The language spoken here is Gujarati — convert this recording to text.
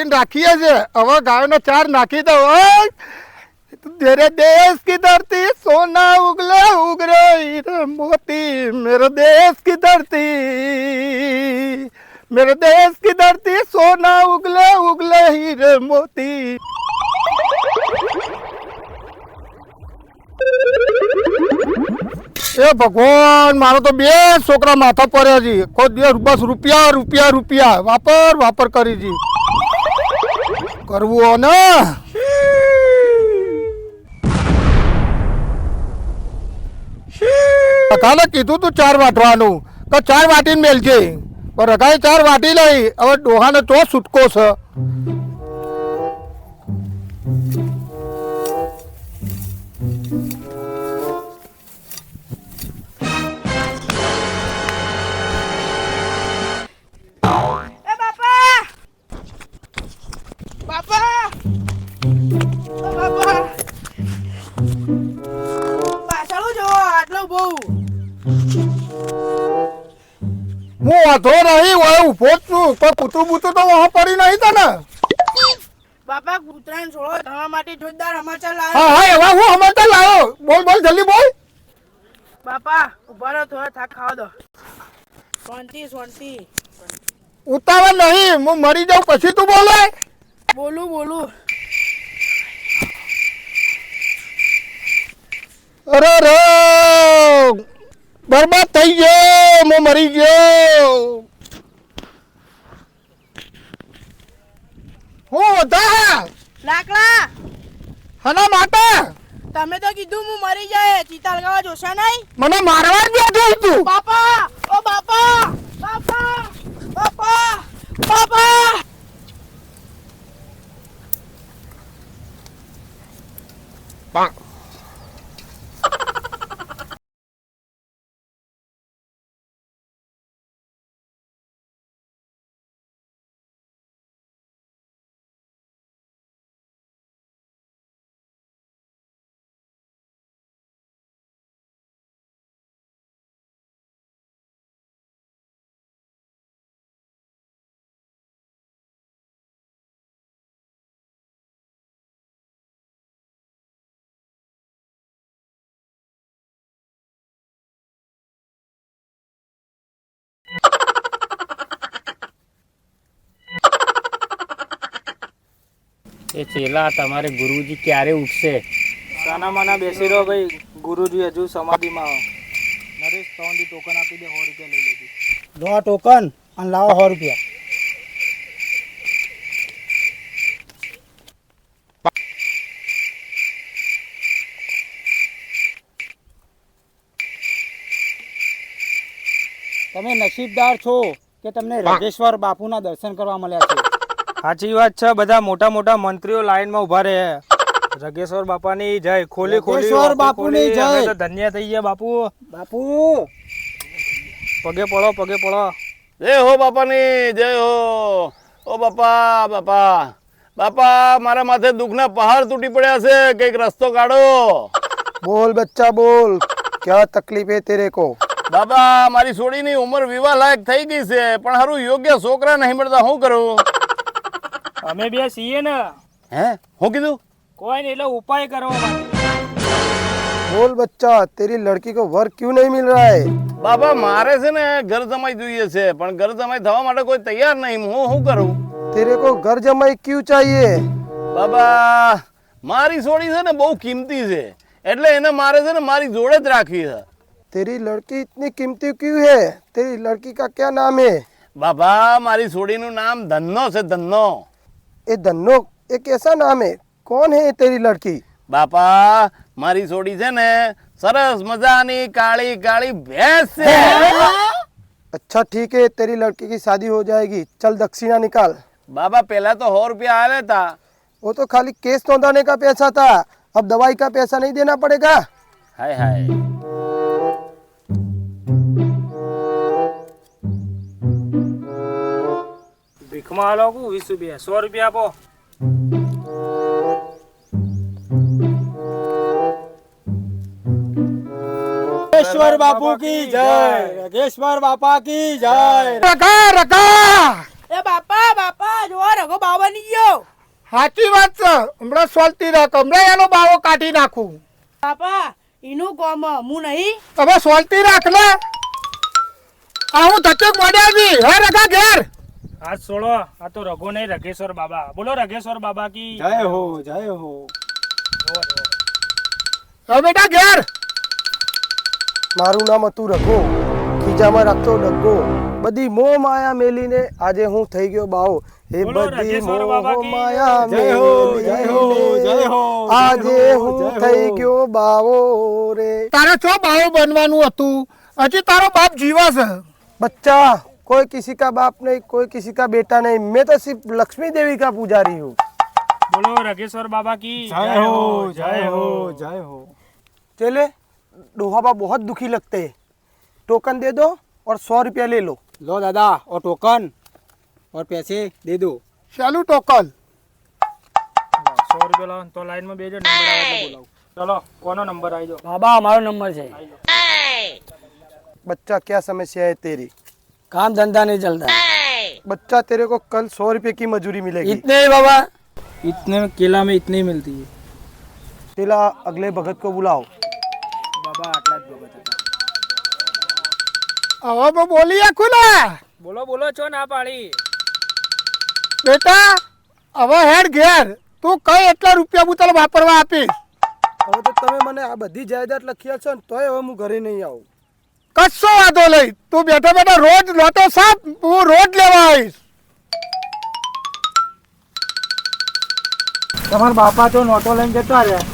કરીને રાખીએ છે હવે ગાયનો ચાર નાખી દો तेरे देश की धरती सोना उगले उग रही रे मोती मेरे देश की धरती सोना उगले उगले हीरे मोती ए भगवान मारो तो બે છોકરા માથા પડ્યા છે કોઈ દિવસ બસ રૂપિયા રૂપિયા રૂપિયા વાપર વાપર કરી જી કરવું ને કાલે કીધું તું ચાર વાટવાનું તો ચાર વાટીને મેલજે પણ રકાએ ચાર વાટી લઈ હવે ડોહાને તો છૂટકો છે હું વાંધો નહીં હોય ઉભો જ છું પણ કૂતરું બૂતરું તો વહા પડી નહીં તને બાપા કૂતરાને છોડો તમારા માટે જોરદાર સમાચાર લાવ્યો હા હા એવા હું સમાચાર લાવ્યો બોલ બોલ જલ્દી બોલ બાપા ઉભા રહો થોડા થાક ખાવા દો શાંતિ ઉતાવળ નહીં હું મરી જાઉં પછી તું બોલે બોલું અરે રે બરબાદ થઈ ગયો હું મરી ગયો હું હતા લાકડા હના માટે તમે તો કીધું હું મરી જાય ચિતા લગાવવા જોશા નહીં મને મારવા જ બેઠો તું બાપા ઓ બાપા બાપા બાપા બાપા પાંક એ ચેલા તમારે ગુરુજી ક્યારે ઉઠશે? સાના માના બેસી રહો ભાઈ, ગુરુજી હજુ સમાધિમાં. નરેશ 3 દી ટોકન આપી દે, 100 રૂપિયા લઈ લેજો. લો ટોકન અને લાવો 100 રૂપિયા. તમે નસીબદાર છો કે તમને રગેશ્વર બાપુના દર્શન કરવા મળ્યા છે. સાચી વાત છે, બધા મોટા મોટા મંત્રીઓ લાઈનમાં ઉભા રહે. રગેશ્વર બાપાની જય. ખોલી બાપુની જય. તો ધન્ય થઈ ગયા બાપુ. પગે પડો. જય હો બાપાની જય હો. ઓ બાપા મારા માથે દુઃખના પહાડ તૂટી પડ્યા છે, કઈક રસ્તો કાઢો. બોલ બચ્ચા બોલ, ક્યાં તકલીફ હે તેરે કો? બાબા મારી છોડીની ઉંમર વિવાહ લાયક થઈ ગઈ છે, પણ હારું યોગ્ય છોકરા નહીં મળતા, શું કરું? અમે બે છીએ ને. હે હું કીધું? કોઈ નહીં, એટલે ઉપાય કરો. बोल बच्चा, तेरी लड़की को वर्क क्यों नहीं मिल रहा है? બાબા મારે છે ને ઘર જમાઈ જોઈએ છે, પણ ઘર જમાઈ થવા માટે કોઈ તૈયાર નહીં, હું શું કરું? तेरे को घर जमाई क्यों चाहिए? બાબા મારી છોડી છે ને બહુ કિંમતી છે, એટલે એને મારે છે ને મારી જોડે જ રાખવી છે. तेरी लड़की इतनी कीमती क्यों है? तेरी लड़की का क्या नाम है? બાબા મારી છોડીનું નામ ધન્નો છે, ધન્નો. ये धन्नो एक ऐसा नाम है, कौन है तेरी लड़की? બાપા મારી છોડી છે ને સરસ મજાની કાળી કાળી ભેંસ છે. अच्छा ठीक है, तेरी लड़की की शादी हो जाएगी, चल दक्षिणा निकाल. બાબા પહેલા તો 100 રૂપિયા આલે તા. वो तो खाली केस नोंधाने का पैसा था, अब दवाई का पैसा नहीं देना पड़ेगा. હાય હાય. ભીખમાં આલો 20 રૂપિયા, 100 રૂપિયા આપો. રગેશ્વર બાપુ કી જય. રગેશ્વર બાપા કી જય. रखा એ બાપા બાપા જો રઘો બાવો બની ગયો. સાચી વાત છે. હમણાં સોલતી રાખ, હમણાં એનો બાવો કાઢી નાખું. બાપા એનું કોમ હું નહીં. હવે સોલતી રાખ ને. આવું ધચક મોડ્યાજી હે રગા ઘેર. હાથ છોડો, આ તો રઘો નહીં રઘેશ્વર બાબા. બોલો રઘેશ્વર બાબા કી જય હો જય હો. હવે બેટા ઘેર. મારું નામ હતું રઘો, ખીજામાં રાખતો ડગ્ગો, બધી મોહ માયા મેલીને આજે હું થઈ ગયો બાવો. એ બોલો બધી રાજેશ્વર બાબા મોહ કી માયા જય હો જય હો જય મેલીને હો. આજે હું થઈ ગયો બાવો રે. તારે છો બાવો બનવાનું હતું, હજી તારો બાપ જીવા છે. बच्चा कोई किसी का बाप नहीं, कोई किसी का बेटा नहीं, मैं तो सिर्फ लक्ष्मी देवी का पुजारी हूँ. બોલો રઘેશ્વર બાબા કી जय हो जय हो जय हो. चले डोहाबा बहुत दुखी लगते हैं, टोकन दे दो और 100 रुपया ले लो. लो दादा और टोकन और पैसे दे दो. ચાલુ ટોકલ. 100 રૂપિયા લાવો તો લાઈનમાં બેજો, નંબર આવે એટલે બોલાવું. ચલો કોનો નંબર આવી જાઓ. बाबा मारो नंबर है. बच्चा क्या समस्या है तेरी? काम धंधा नहीं चलता. बच्चा तेरे को कल 100 रुपये की मजूरी मिलेगी. इतने ही बाबा. इतने केला में इतनी मिलती है तेला अगले भगत को बुलाओ. બાબા આટલા જ ભગત હતા. હવે હું બોલી શકું ને બોલો બોલો છો ના પાડી. બેટા. હવે હેડ ઘેર. તું કઈ એટલા રૂપિયા હું તને વાપરવા આપીશ. હવે તો તમે મને આ બધી જાયદાદ લખ્યા છો ને તોય હવે હું ઘરે નહીં આવું. કશો વાંધો નહીં. તું બેઠા બેઠા રોજ લોટો સાપ, હું રોજ લેવા આવીશ. તમારા બાપા તો નોટો લઈને જતા રહ્યા.